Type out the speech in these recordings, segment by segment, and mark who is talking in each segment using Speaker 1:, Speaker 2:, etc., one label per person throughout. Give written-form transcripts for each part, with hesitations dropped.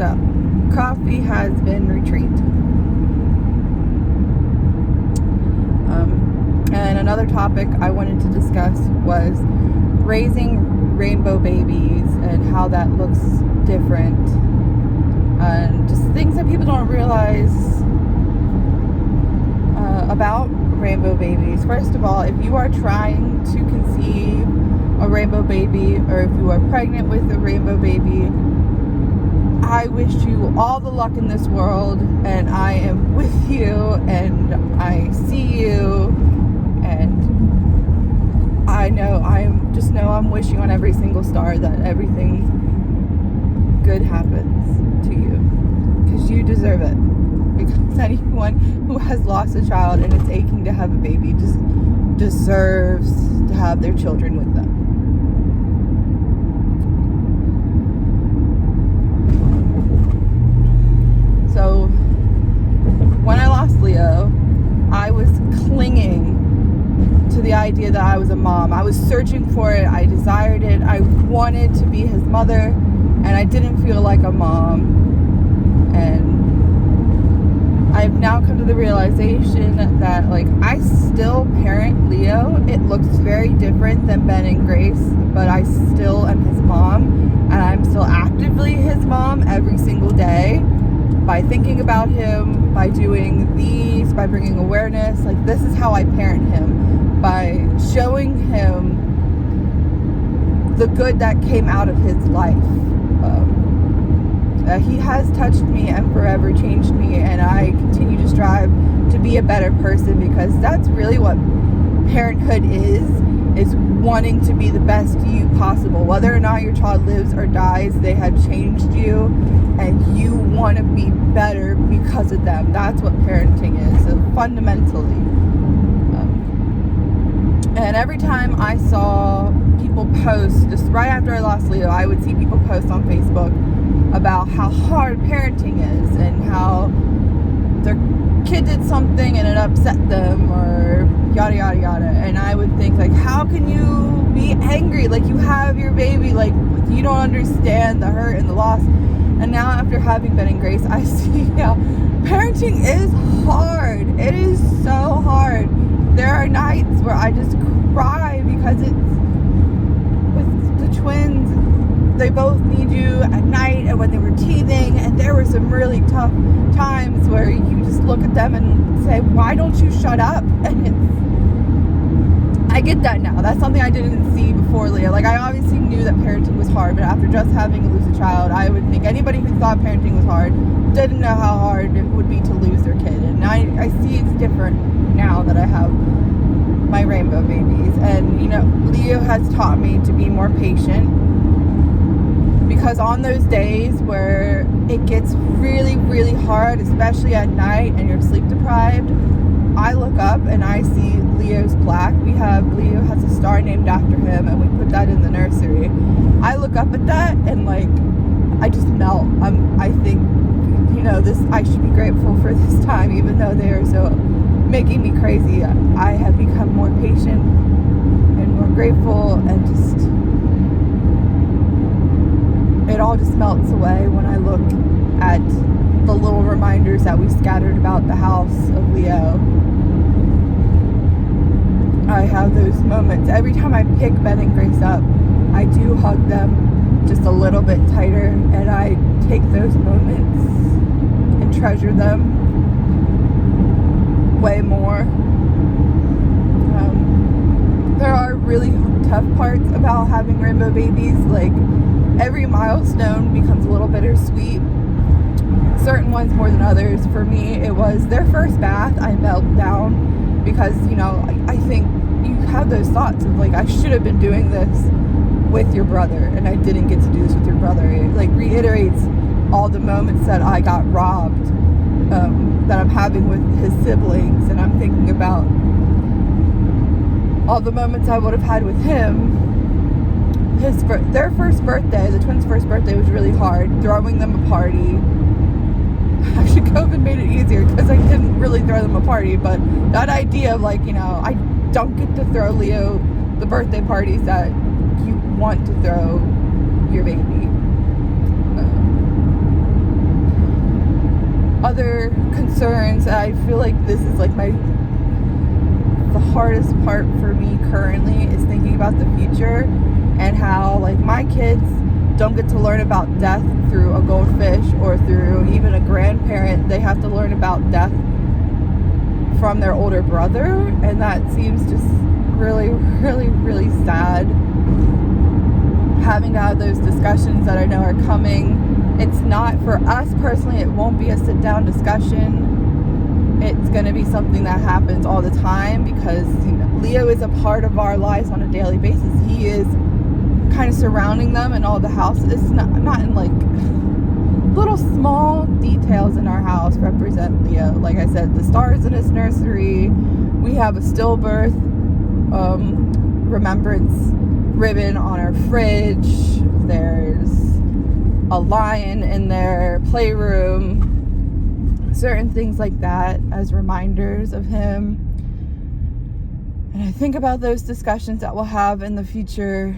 Speaker 1: So, coffee has been retrieved. And another topic I wanted to discuss was raising rainbow babies and how that looks different. And just things that people don't realize about rainbow babies. First of all, if you are trying to conceive a rainbow baby, or if you are pregnant with a rainbow baby, I wish you all the luck in this world, and I am with you, and I see you, and I'm wishing on every single star that everything good happens to you, because you deserve it. Because anyone who has lost a child and is aching to have a baby just deserves to have their children with them. So when I lost Leo, I was clinging to the idea that I was a mom. I was searching for it. I desired it. I wanted to be his mother, and I didn't feel like a mom. And I've now come to the realization that, like, I still parent Leo. It looks very different than Ben and Grace, but I still am his mom, and I'm still actively his mom every single day by thinking about him, by doing these, by bringing awareness. Like, this is how I parent him, by showing him the good that came out of his life. He has touched me and forever changed me, and I continue to strive to be a better person, because that's really what parenthood is wanting to be the best you possible. Whether or not your child lives or dies, they have changed you, and you want to be better because of them. That's what parenting is, so fundamentally. And every time I saw people post, just right after I lost Leo, I would see people post on Facebook about how hard parenting is, and how their kid did something and it upset them, or yada yada yada. And I would think, like, how can you be angry? Like, you have your baby, like, you don't understand the hurt and the loss. And now, after having Ben and Grace, I see how parenting is hard. It is so hard. There are nights where I just cry, because it's with the twins. They both need you at night, and when they were teething, and there were some really tough times where you just look at them and say, why don't you shut up? And I get that now. That's something I didn't see before Leo. Like, I obviously knew that parenting was hard, but after just having to lose a child, I would think anybody who thought parenting was hard didn't know how hard it would be to lose their kid. And I see it's different now that I have my rainbow babies. And, you know, Leo has taught me to be more patient, because on those days where it gets really, really hard, especially at night and you're sleep deprived, I look up and I see Leo's plaque. Leo has a star named after him, and we put that in the nursery. I look up at that and, like, I just melt. I think, you know, I should be grateful for this time, even though they are so making me crazy. I have become more patient and more grateful, and just, it all just melts away when I look at the little reminders that we scattered about the house of Leo. I have those moments. Every time I pick Ben and Grace up, I do hug them just a little bit tighter, and I take those moments and treasure them way more. There are really tough parts about having rainbow babies. Like, every milestone becomes a little bittersweet. Certain ones more than others. For me, it was their first bath. I melted down, because, you know, I think you have those thoughts of, like, I should have been doing this with your brother, and I didn't get to do this with your brother. It, like, reiterates all the moments that I got robbed, that I'm having with his siblings, and I'm thinking about all the moments I would have had with him. Their first birthday, the twins' first birthday, was really hard. Throwing them a party. Actually, COVID made it easier, because I didn't really throw them a party, but that idea of, like, you know, I don't get to throw Leo the birthday parties that you want to throw your baby. concerns. I feel like this is like the hardest part for me currently is thinking about the future and how like my kids don't get to learn about death through a goldfish or through even a grandparent. They have to learn about death from their older brother, and that seems just really, really, really sad. Having to have those discussions that I know are coming. It's not, for us personally, it won't be a sit-down discussion. It's going to be something that happens all the time because, you know, Leo is a part of our lives on a daily basis. He is kind of surrounding them in all the houses, not in like little small details in our house represent Leo. Like I said, the stars in his nursery. We have a stillbirth remembrance ribbon on our fridge. There's a lion in their playroom. Certain things like that as reminders of him. And I think about those discussions that we'll have in the future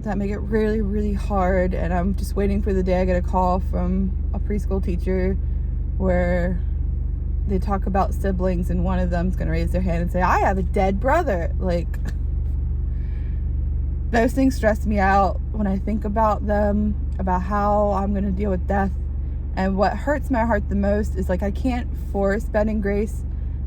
Speaker 1: that make it really, really hard. And I'm just waiting for the day I get a call from a preschool teacher where they talk about siblings and one of them's going to raise their hand and say, I have a dead brother. Like, those things stress me out when I think about them, about how I'm going to deal with death. And what hurts my heart the most is like I can't force Ben and Grace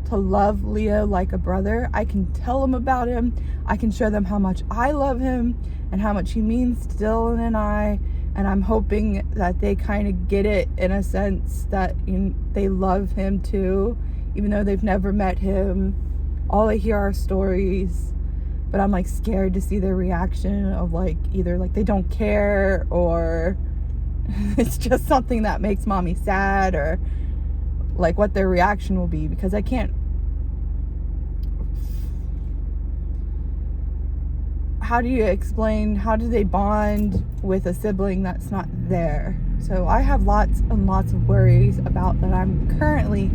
Speaker 1: to love Leo like a brother. I can tell them about him. I can show them how much I love him and how much he means to Dylan and I. And I'm hoping that they kind of get it in a sense that, you know, they love him too, even though they've never met him. All they hear are stories. But I'm like scared to see their reaction of like either like they don't care or it's just something that makes mommy sad, or like what their reaction will be, because I can't. How do you explain, how do they bond with a sibling that's not there? So I have lots and lots of worries about that I'm currently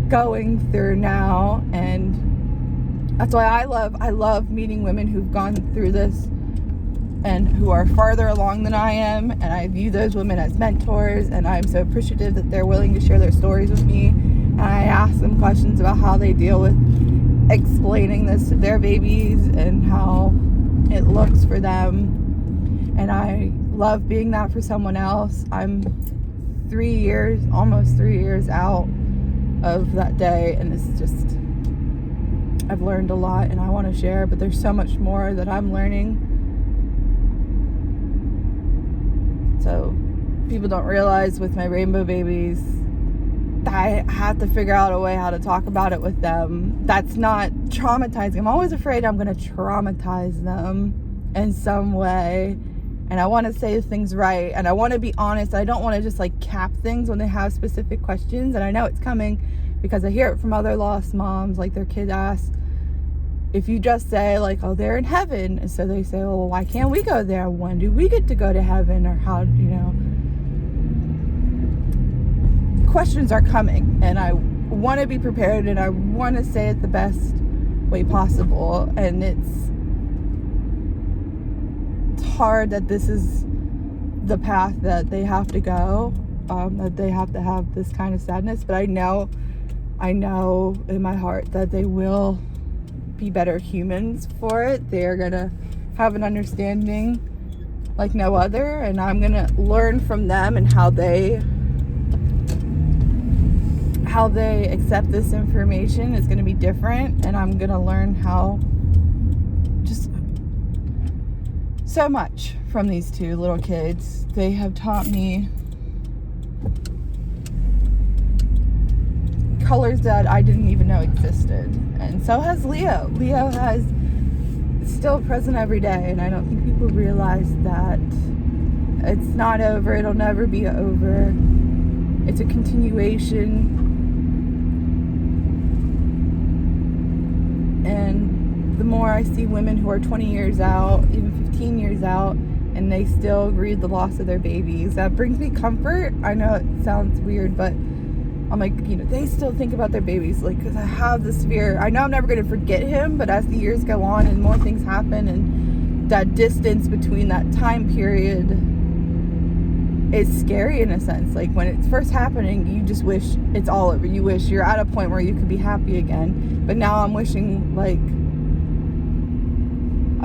Speaker 1: going through now, and that's why I love meeting women who've gone through this and who are farther along than I am, and I view those women as mentors, and I'm so appreciative that they're willing to share their stories with me. And I ask them questions about how they deal with explaining this to their babies and how it looks for them. And I love being that for someone else. I'm almost 3 years out of that day, and it's just, I've learned a lot and I want to share, but there's so much more that I'm learning. So people don't realize with my rainbow babies, I have to figure out a way how to talk about it with them. That's not traumatizing. I'm always afraid I'm going to traumatize them in some way. And I want to say things right. And I want to be honest. I don't want to just like cap things when they have specific questions. And I know it's coming because I hear it from other lost moms. Like their kid asks, if you just say like, oh, they're in heaven. And so they say, well, why can't we go there? When do we get to go to heaven? Or how, you know. Questions are coming, and I want to be prepared, and I want to say it the best way possible. And it's hard that this is the path that they have to go, that they have to have this kind of sadness. But I know in my heart that they will be better humans for it. They are gonna have an understanding like no other, and I'm gonna learn from them and how they accept this information is going to be different. And I'm going to learn how, just so much from these two little kids. They have taught me colors that I didn't even know existed. And so has Leo. Leo has still present every day, and I don't think people realize that it's not over. It'll never be over. It's a continuation. And the more I see women who are 20 years out, even 15 years out, and they still grieve the loss of their babies, that brings me comfort. I know it sounds weird, but I'm like, you know, they still think about their babies. Like, because I have this fear. I know I'm never going to forget him, but as the years go on and more things happen, and that distance between that time period, it's scary in a sense. Like when it's first happening, you just wish it's all over. You wish you're at a point where you could be happy again. But now I'm wishing, like,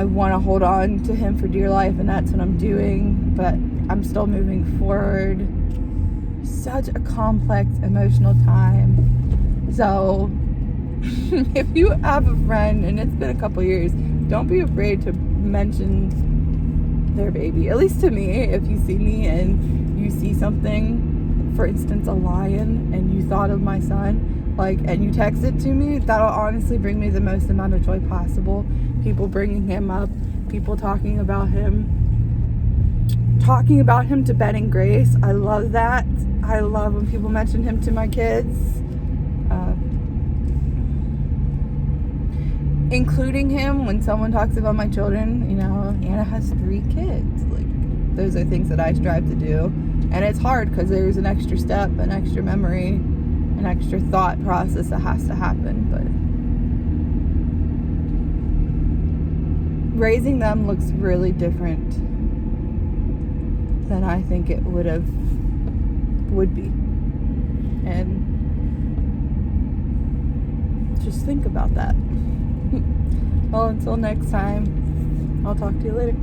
Speaker 1: I want to hold on to him for dear life, and that's what I'm doing. But I'm still moving forward. Such a complex emotional time. So if you have a friend and it's been a couple years, don't be afraid to mention their baby. At least to me, if you see me and you see something, for instance a lion, and you thought of my son, like, and you text it to me, that'll honestly bring me the most amount of joy possible. People bringing him up, people talking about him to Ben and Grace. I love that. I love when people mention him to my kids. Including him when someone talks about my children. You know, Anna has 3 kids. Like, those are things that I strive to do. And it's hard because there's an extra step, an extra memory, an extra thought process that has to happen. But raising them looks really different than I think it would be. And just think about that. Well, until next time, I'll talk to you later.